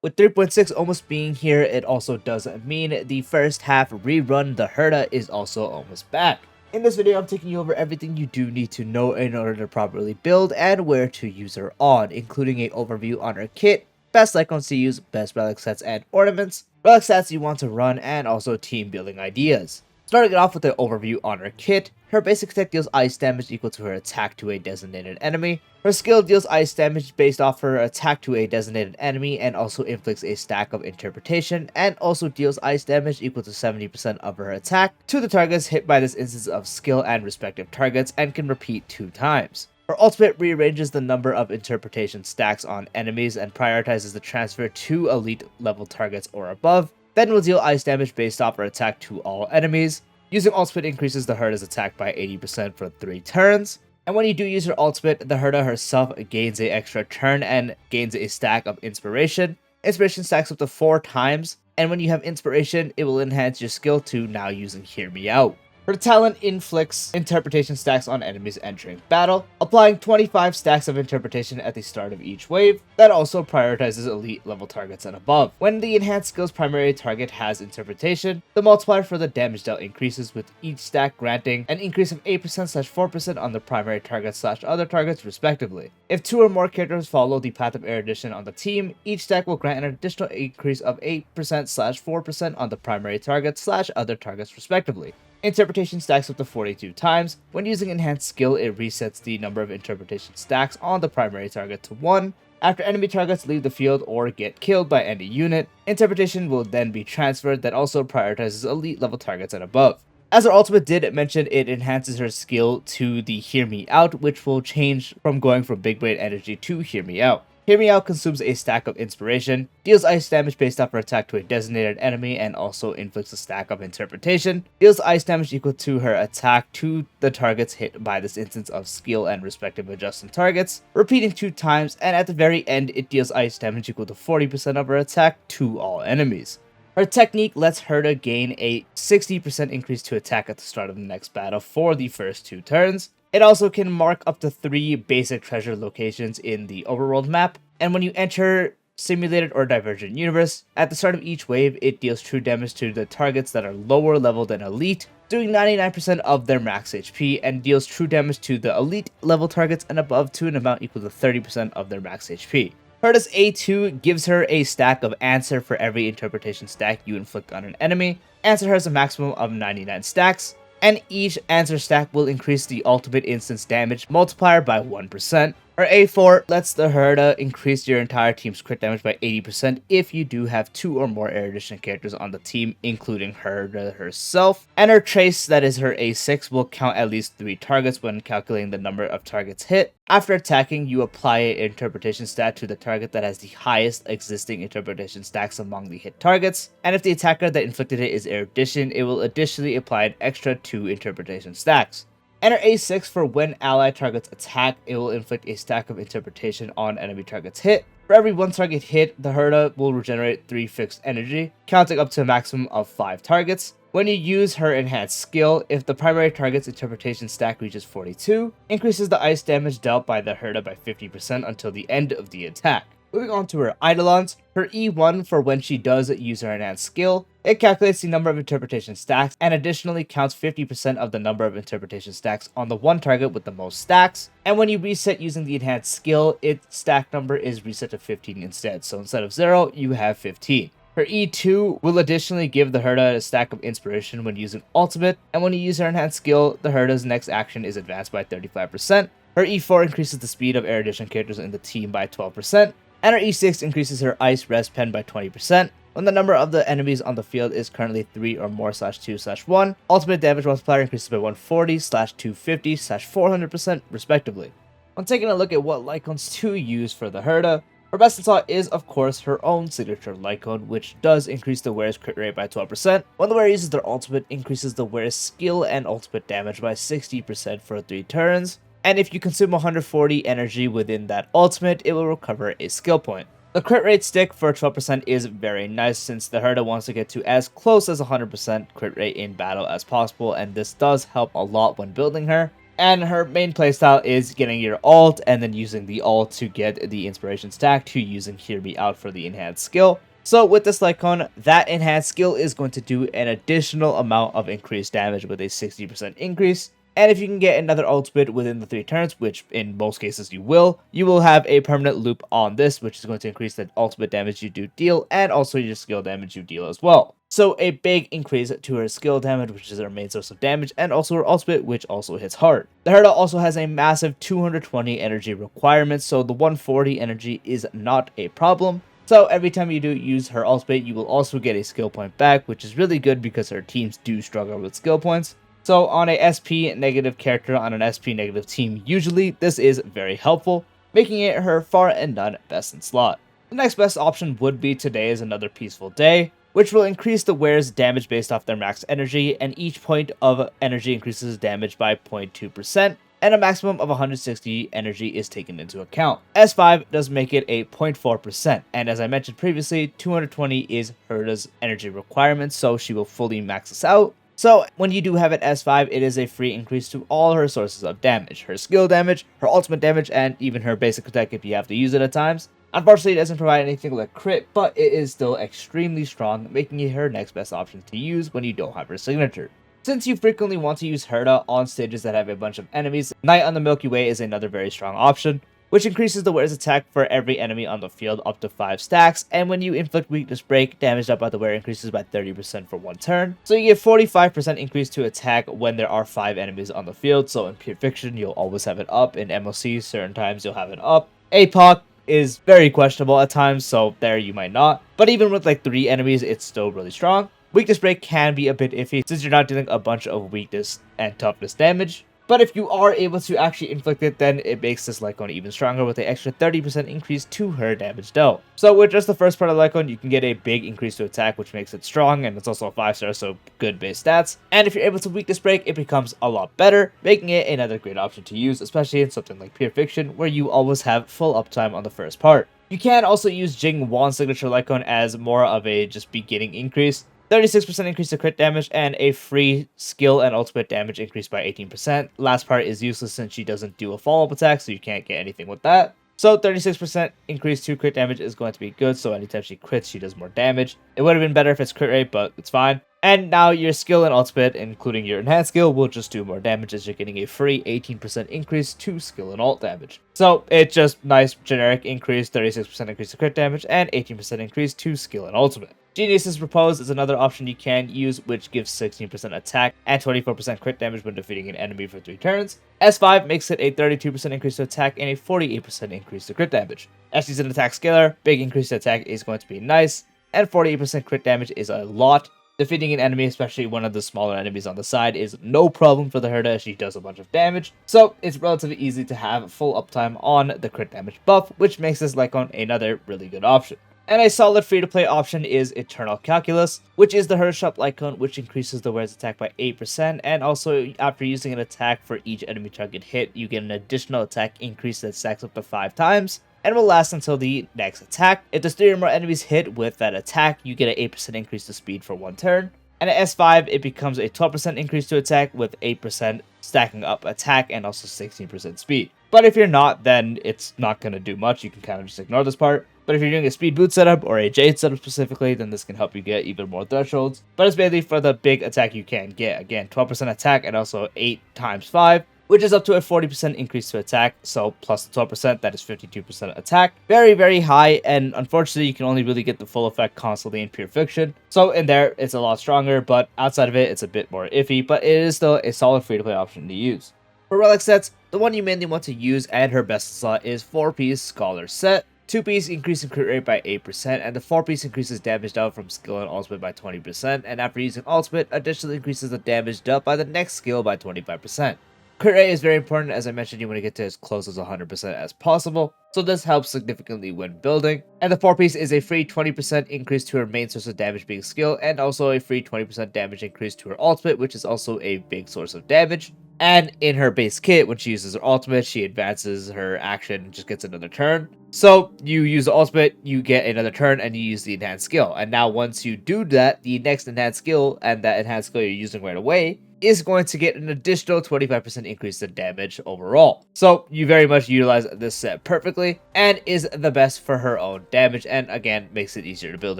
With 3.6 almost being here, it also does mean the first half rerun, the Herta, is also almost back. In this video, I'm taking you over everything you do need to know in order to properly build and where to use her on, including an overview on her kit, best Lightcones to use, best relic sets and ornaments, relic stats you want to run, and also team building ideas. Starting it off with the overview on her kit, her basic attack deals ice damage equal to her attack to a designated enemy. Her skill deals ice damage based off her attack to a designated enemy and also inflicts a stack of interpretation, and also deals ice damage equal to 70% of her attack to the targets hit by this instance of skill and respective targets, and can repeat 2 times. Her ultimate rearranges the number of interpretation stacks on enemies and prioritizes the transfer to elite level targets or above, then will deal ice damage based off her attack to all enemies. Using ultimate increases the Herta's attack by 80% for 3 turns. And when you do use her ultimate, the Herta herself gains an extra turn and gains a stack of inspiration. Inspiration stacks up to 4 times, and when you have inspiration, it will enhance your skill to now using Hear Me Out. Her talent inflicts interpretation stacks on enemies entering battle, applying 25 stacks of interpretation at the start of each wave. That also prioritizes elite level targets and above. When the enhanced skill's primary target has interpretation, the multiplier for the damage dealt increases, with each stack granting an increase of 8%/4% on the primary target/other targets respectively. If 2 or more characters follow the path of erudition on the team, each stack will grant an additional increase of 8%/4% on the primary target/other targets respectively. Interpretation stacks up to 42 times. When using enhanced skill, it resets the number of interpretation stacks on the primary target to 1. After enemy targets leave the field or get killed by any unit, interpretation will then be transferred. That also prioritizes elite level targets and above. As her ultimate did mention, it enhances her skill to the Hear Me Out, which will change from going from Big Brain Energy to Hear Me Out. Hear Me Out consumes a stack of inspiration, deals ice damage based off her attack to a designated enemy, and also inflicts a stack of interpretation, deals ice damage equal to her attack to the targets hit by this instance of skill and respective adjusted targets, repeating 2 times, and at the very end it deals ice damage equal to 40% of her attack to all enemies. Her technique lets Herta gain a 60% increase to attack at the start of the next battle for the first 2 turns. It also can mark up to 3 basic treasure locations in the overworld map, and when you enter Simulated or Divergent Universe, at the start of each wave, it deals true damage to the targets that are lower level than Elite, doing 99% of their max HP, and deals true damage to the Elite level targets and above to an amount equal to 30% of their max HP. Herta's A2 gives her a stack of Answer for every interpretation stack you inflict on an enemy. Answer has a maximum of 99 stacks, and each answer stack will increase the ultimate instance damage multiplier by 1%. Her A4 lets the Herta increase your entire team's crit damage by 80% if you do have 2 or more erudition characters on the team, including Herta herself. And her trace, that is her A6, will count at least 3 targets when calculating the number of targets hit. After attacking, you apply an interpretation stat to the target that has the highest existing interpretation stacks among the hit targets, and if the attacker that inflicted it is erudition, it will additionally apply an extra 2 interpretation stacks. Enter A6 for when allied targets attack, it will inflict a stack of interpretation on enemy targets hit. For every 1 target hit, the Herta will regenerate 3 fixed energy, counting up to a maximum of 5 targets. When you use her enhanced skill, if the primary target's interpretation stack reaches 42, increases the ice damage dealt by the Herta by 50% until the end of the attack. Moving on to her Eidolons, her E1 for when she does use her enhanced skill, it calculates the number of interpretation stacks and additionally counts 50% of the number of interpretation stacks on the 1 target with the most stacks. And when you reset using the enhanced skill, its stack number is reset to 15 instead. So instead of 0, you have 15. Her E2 will additionally give the Herta a stack of inspiration when using ultimate, and when you use her enhanced skill, the Herta's next action is advanced by 35%. Her E4 increases the speed of erudition characters in the team by 12%. And her E6 increases her Ice Res Pen by 20%. When the number of the enemies on the field is currently 3 or more /2/1, ultimate damage multiplier increases by 140/250/400% respectively. When taking a look at what Lightcones to use for the Herta, her best thought is of course her own signature Lightcone, which does increase the wearer's crit rate by 12%. When the wearer uses their ultimate, increases the wearer's skill and ultimate damage by 60% for 3 turns. And if you consume 140 energy within that ultimate, it will recover a skill point. The crit rate stick for 12% is very nice since the Herta wants to get to as close as 100% crit rate in battle as possible, and this does help a lot when building her. And her main playstyle is getting your ult and then using the ult to get the inspiration stack to using Hear Me Out for the enhanced skill. So with this Lightcone, that enhanced skill is going to do an additional amount of increased damage with a 60% increase. And if you can get another ultimate within the 3 turns, which in most cases you will have a permanent loop on this, which is going to increase the ultimate damage you do deal and also your skill damage you deal as well. So a big increase to her skill damage, which is her main source of damage, and also her ultimate, which also hits hard. The Herta also has a massive 220 energy requirement, so the 140 energy is not a problem. So every time you do use her ultimate, you will also get a skill point back, which is really good because her teams do struggle with skill points. So on a SP negative character on an SP negative team, usually this is very helpful, making it her far and none best in slot. The next best option would be Today is Another Peaceful Day, which will increase the wearer's damage based off their max energy, and each point of energy increases damage by 0.2%, and a maximum of 160 energy is taken into account. S5 does make it a 0.4%, and as I mentioned previously, 220 is Herta's energy requirement, so she will fully max this out. So when you do have an S5, it is a free increase to all her sources of damage, her skill damage, her ultimate damage, and even her basic attack if you have to use it at times. Unfortunately, it doesn't provide anything like crit, but it is still extremely strong, making it her next best option to use when you don't have her signature. Since you frequently want to use Herta on stages that have a bunch of enemies, Night on the Milky Way is another very strong option, which increases the wearer's attack for every enemy on the field up to 5 stacks, and when you inflict Weakness Break, damage up by the wearer increases by 30% for 1 turn. So you get 45% increase to attack when there are 5 enemies on the field, so in Pure Fiction you'll always have it up, in MLC certain times you'll have it up. APOC is very questionable at times, so there you might not, but even with like 3 enemies it's still really strong. Weakness Break can be a bit iffy since you're not dealing a bunch of weakness and toughness damage, but if you are able to actually inflict it, then it makes this Lightcone even stronger with an extra 30% increase to her damage dealt. So with just the first part of Lightcone, you can get a big increase to attack, which makes it strong, and it's also a 5-star, so good base stats. And if you're able to Weakness Break, it becomes a lot better, making it another great option to use, especially in something like Pure Fiction, where you always have full uptime on the first part. You can also use Jing Wan's signature Lightcone as more of a just beginning increase. 36% increase to crit damage, and a free skill and ultimate damage increase by 18%. Last part is useless since she doesn't do a follow-up attack, so you can't get anything with that. So 36% increase to crit damage is going to be good, so anytime she crits, she does more damage. It would have been better if it's crit rate, but it's fine. And now your skill and ultimate, including your enhanced skill, will just do more damage as you're getting a free 18% increase to skill and ult damage. So it's just nice generic increase, 36% increase to crit damage, and 18% increase to skill and ultimate. Genius's Repose is another option you can use, which gives 16% attack and 24% crit damage when defeating an enemy for 3 turns. S5 makes it a 32% increase to attack and a 48% increase to crit damage. As she's an attack scaler, big increase to attack is going to be nice, and 48% crit damage is a lot. Defeating an enemy, especially one of the smaller enemies on the side, is no problem for the Herta as she does a bunch of damage, so it's relatively easy to have full uptime on the crit damage buff, which makes this Lightcone another really good option. And a solid free-to-play option is Eternal Calculus, which is the Herta Shop Lightcone, which increases the wearer's attack by 8%, and also after using an attack for each enemy target hit, you get an additional attack increase that stacks up to 5 times, and will last until the next attack. If there's 3 or more enemies hit with that attack, you get an 8% increase to speed for 1 turn. And at S5, it becomes a 12% increase to attack with 8% stacking up attack and also 16% speed. But if you're not, then it's not going to do much. You can kind of just ignore this part. But if you're doing a speed boot setup or a Jade setup specifically, then this can help you get even more thresholds. But it's mainly for the big attack you can get. Again, 12% attack and also 8 times 5, which is up to a 40% increase to attack. So plus the 12%, that is 52% attack. Very, very high, and unfortunately, you can only really get the full effect constantly in Pure Fiction. So in there, it's a lot stronger, but outside of it, it's a bit more iffy, but it is still a solid free-to-play option to use. For relic sets, the one you mainly want to use and her best slot is 4-piece Scholar set. 2-piece increase in crit rate by 8%, and the 4-piece increases damage dealt from skill and ultimate by 20%, and after using ultimate, additionally increases the damage dealt by the next skill by 25%. Crit rate is very important. As I mentioned, you want to get to as close as 100% as possible, so this helps significantly when building. And the 4-piece is a free 20% increase to her main source of damage being skill, and also a free 20% damage increase to her ultimate, which is also a big source of damage. And in her base kit, when she uses her ultimate, she advances her action and just gets another turn. So you use the ultimate, you get another turn, and you use the enhanced skill. And now once you do that, the next enhanced skill, and that enhanced skill you're using right away, is going to get an additional 25% increase in damage overall. So you very much utilize this set perfectly and is the best for her own damage, and again makes it easier to build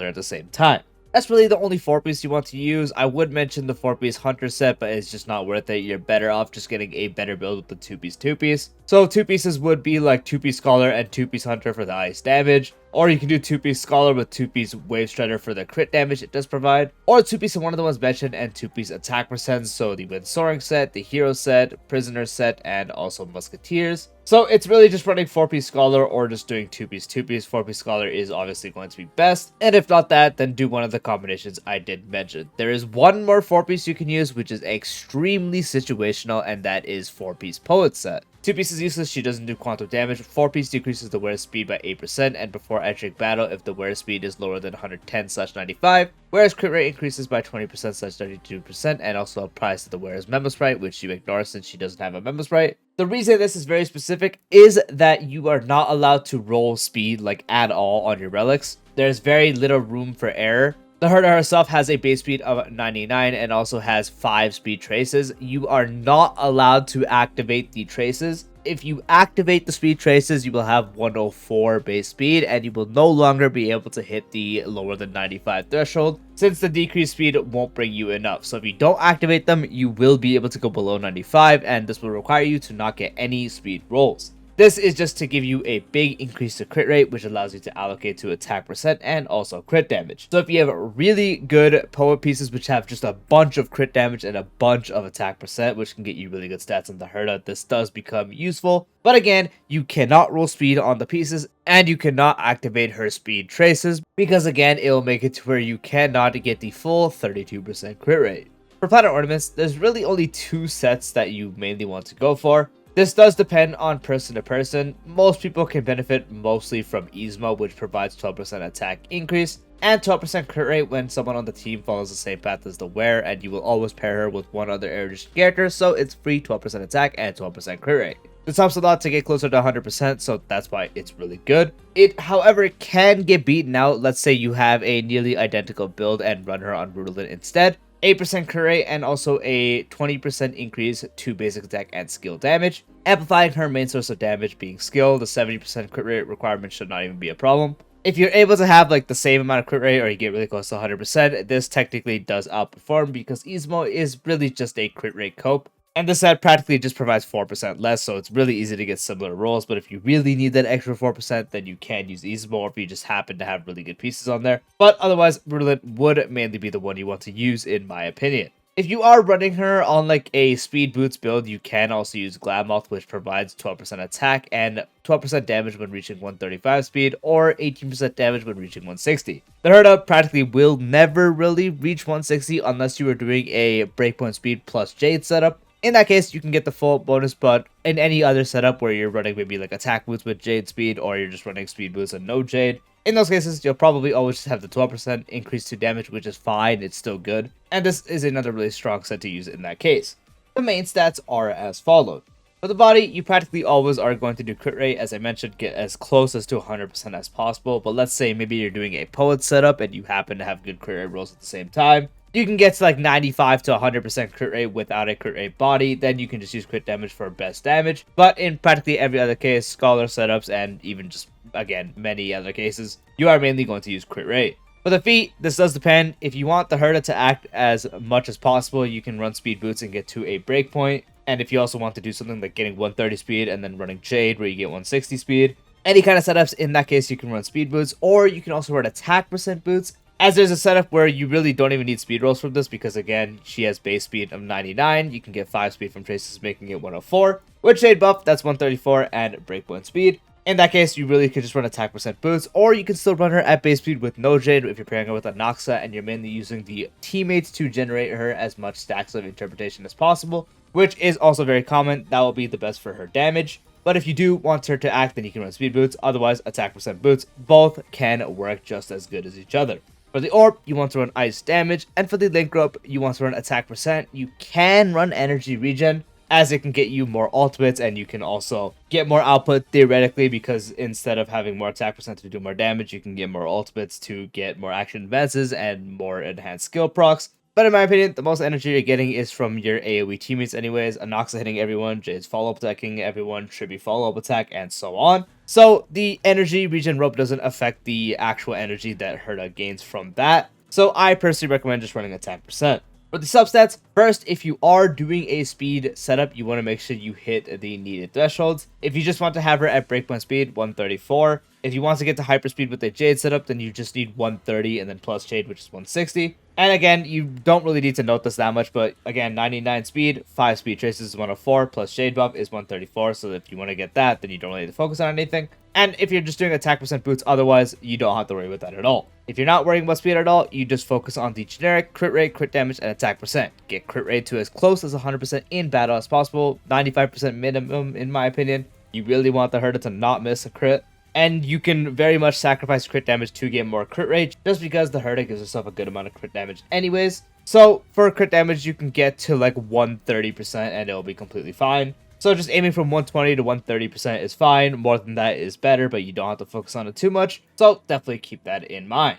her at the same time. That's really the only 4-piece you want to use. I would mention the 4-piece Hunter set, but it's just not worth it. You're better off just getting a better build with the 2-piece. So 2 pieces would be like 2-piece Scholar and 2-piece Hunter for the ice damage. Or you can do 2-piece Scholar with 2-piece Wave Strider for the crit damage it does provide. Or 2-piece of one of the ones mentioned and 2-piece attack percents. So the Wind Soaring set, the Hero set, Prisoner set, and also Musketeers. So it's really just running 4-piece Scholar or just doing 2-piece. 4-piece Scholar is obviously going to be best. And if not that, then do one of the combinations I did mention. There is one more 4-piece you can use, which is extremely situational, and that is 4-piece Poet set. 2-piece is useless, she doesn't do quantum damage. 4-piece decreases the wearer's speed by 8%, and before entering battle if the wearer's speed is lower than 110/95, whereas crit rate increases by 20%/32%, and also applies to the wearer's memo sprite, which you ignore since she doesn't have a memo sprite. The reason this is very specific is that you are not allowed to roll speed like at all on your relics. There's very little room for error. The Herta herself has a base speed of 99 and also has 5 speed traces. You are not allowed to activate the traces. If you activate the speed traces, you will have 104 base speed and you will no longer be able to hit the lower than 95 threshold since the decreased speed won't bring you enough. So if you don't activate them, you will be able to go below 95, and this will require you to not get any speed rolls. This is just to give you a big increase to crit rate, which allows you to allocate to attack percent and also crit damage. So if you have really good poet pieces which have just a bunch of crit damage and a bunch of attack percent, which can get you really good stats on the Herta, this does become useful. But again, you cannot roll speed on the pieces and you cannot activate her speed traces because again, it will make it to where you cannot get the full 32% crit rate. For Planet Ornaments, there's really only 2 sets that you mainly want to go for. This does depend on person to person. Most people can benefit mostly from Yzma, which provides 12% attack increase and 12% crit rate when someone on the team follows the same path as the wearer, and you will always pair her with one other erudition character, so it's free 12% attack and 12% crit rate. This helps a lot to get closer to 100%, so that's why it's really good. It, however, can get beaten out. Let's say you have a nearly identical build and run her on Relic instead. 8% crit rate and also a 20% increase to basic attack and skill damage. Amplifying her main source of damage being skill, the 70% crit rate requirement should not even be a problem. If you're able to have like the same amount of crit rate or you get really close to 100%, this technically does outperform because Yzma is really just a crit rate cope. And this set practically just provides 4% less, so it's really easy to get similar rolls. But if you really need that extra 4%, then you can use Yzma, or if you just happen to have really good pieces on there. But otherwise, Relic would mainly be the one you want to use, in my opinion. If you are running her on like a speed boots build, you can also use Gladmoth, which provides 12% attack and 12% damage when reaching 135 speed, or 18% damage when reaching 160. The Herta practically will never really reach 160 unless you are doing a breakpoint speed plus Jade setup. In that case, you can get the full bonus, but in any other setup where you're running maybe like attack boots with Jade speed, or you're just running speed boots and no Jade, in those cases, you'll probably always just have the 12% increase to damage, which is fine, it's still good. And this is another really strong set to use in that case. The main stats are as followed. For the body, you practically always are going to do crit rate, as I mentioned, get as close as to 100% as possible. But let's say maybe you're doing a poet setup and you happen to have good crit rate rolls at the same time. You can get to like 95 to 100% crit rate without a crit rate body, then you can just use crit damage for best damage. But in practically every other case, Scholar setups, and even just, again, many other cases, you are mainly going to use crit rate. For the feat, this does depend. If you want the Herta to act as much as possible, you can run speed boots and get to a breakpoint. And if you also want to do something like getting 130 speed and then running Jade where you get 160 speed, any kind of setups, in that case, you can run speed boots, or you can also run attack percent boots. As there's a setup where you really don't even need speed rolls from this because, again, she has base speed of 99. You can get 5 speed from traces, making it 104. With Shade buff, that's 134 and breakpoint speed. In that case, you really could just run attack percent boots, or you can still run her at base speed with no Jade if you're pairing her with a Noxa and you're mainly using the teammates to generate her as much stacks of interpretation as possible, which is also very common. That will be the best for her damage. But if you do want her to act, then you can run speed boots. Otherwise, attack percent boots. Both can work just as good as each other. For the orb, you want to run ice damage, and for the link rope, you want to run attack percent. You can run energy regen, as it can get you more ultimates, and you can also get more output theoretically, because instead of having more attack percent to do more damage, you can get more ultimates to get more action advances and more enhanced skill procs. But in my opinion, the most energy you're getting is from your AoE teammates anyways. Anoxa hitting everyone, Jade's follow-up attacking everyone, Tribby follow-up attack, and so on. So the energy regen rope doesn't affect the actual energy that Herta gains from that. So I personally recommend just running a 10%. For the substats, first, if you are doing a speed setup, you want to make sure you hit the needed thresholds. If you just want to have her at breakpoint speed, 134. If you want to get to hyperspeed with the Jade setup, then you just need 130 and then plus Jade, which is 160. And again, you don't really need to note this that much, but again, 99 speed, 5 speed traces is 104, plus Jade buff is 134, so if you want to get that, then you don't really need to focus on anything. And if you're just doing attack percent boots otherwise, you don't have to worry about that at all. If you're not worrying about speed at all, you just focus on the generic crit rate, crit damage, and attack percent. Get crit rate to as close as 100% in battle as possible, 95% minimum in my opinion. You really want the Herta to not miss a crit. And you can very much sacrifice crit damage to get more crit rate, just because the Herta gives herself a good amount of crit damage anyways. So for crit damage, you can get to like 130% and it'll be completely fine. So just aiming from 120 to 130% is fine. More than that is better, but you don't have to focus on it too much. So definitely keep that in mind.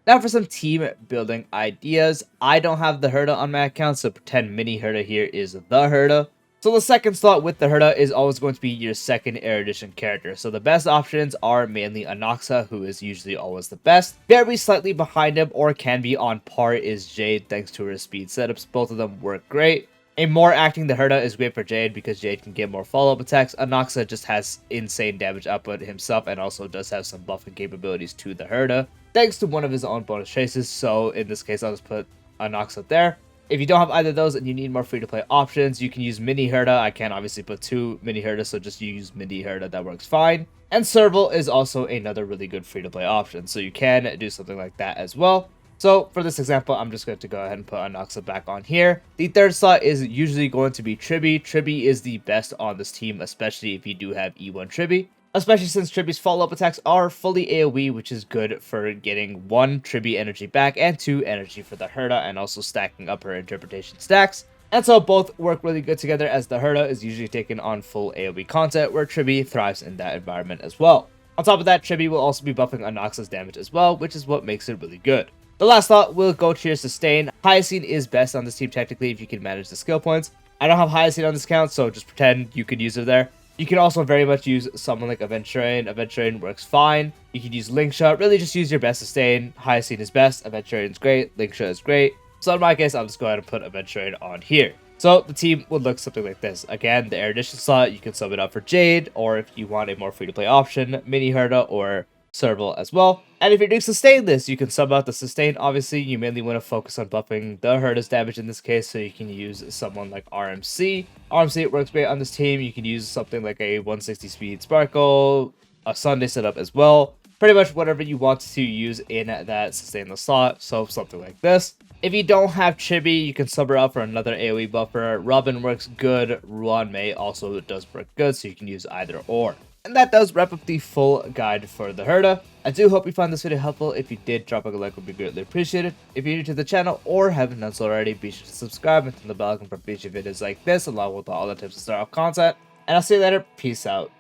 Now for some team building ideas. I don't have the Herta on my account, so pretend mini Herta here is the Herta. So the second slot with the Herta is always going to be your second erudition character. So the best options are mainly Anoxa, who is usually always the best. Very slightly behind him or can be on par is Jade thanks to her speed setups. Both of them work great. A more acting the Herta is great for Jade because Jade can get more follow-up attacks. Anoxa just has insane damage output himself and also does have some buffing capabilities to the Herta, thanks to one of his own bonus traces. So in this case, I'll just put Anoxa there. If you don't have either of those and you need more free-to-play options, you can use Mini Herta. I can't obviously put 2 Mini Herta, so just use Mini Herta. That works fine. And Serval is also another really good free-to-play option, so you can do something like that as well. So for this example, I'm just going to go ahead and put Anoxa back on here. The third slot is usually going to be Tribby. Tribby is the best on this team, especially if you do have E1 Tribby. Especially since Tribby's follow-up attacks are fully AoE, which is good for getting 1, Tribby energy back, and 2, energy for the Herta, and also stacking up her interpretation stacks. And so both work really good together, as the Herta is usually taken on full AoE content, where Tribby thrives in that environment as well. On top of that, Tribby will also be buffing Anoxa's damage as well, which is what makes it really good. The last slot will go to your sustain. Hyacine is best on this team technically if you can manage the skill points. I don't have Hyacine on this count, so just pretend you could use her there. You can also very much use someone like Aventurion. Aventurion works fine. You can use Linkshot. Really just use your best sustain. Hyacine is best. Aventurion's great. Linkshot is great. So in my case, I'll just go ahead and put Aventurion on here. So the team would look something like this. Again, the erudition slot, you can sub it up for Jade, or if you want a more free-to-play option, Mini Herta or Serval as well. And if you're doing sustain this, you can sub out the sustain. Obviously, you mainly want to focus on buffing the Herta's damage in this case, so you can use someone like RMC. RMC works great on this team. You can use something like a 160 speed Sparkle, a Sunday setup as well. Pretty much whatever you want to use in that sustain the slot, so something like this. If you don't have Chibi, you can sub her out for another AoE buffer. Robin works good. Ruan Mei also does work good, so you can use either or. And that does wrap up the full guide for the Herta. I do hope you found this video helpful. If you did, drop a like would be greatly appreciated. If you're new to the channel or haven't done so already, be sure to subscribe and turn the bell icon for future videos like this, along with all the tips and start off content. And I'll see you later. Peace out.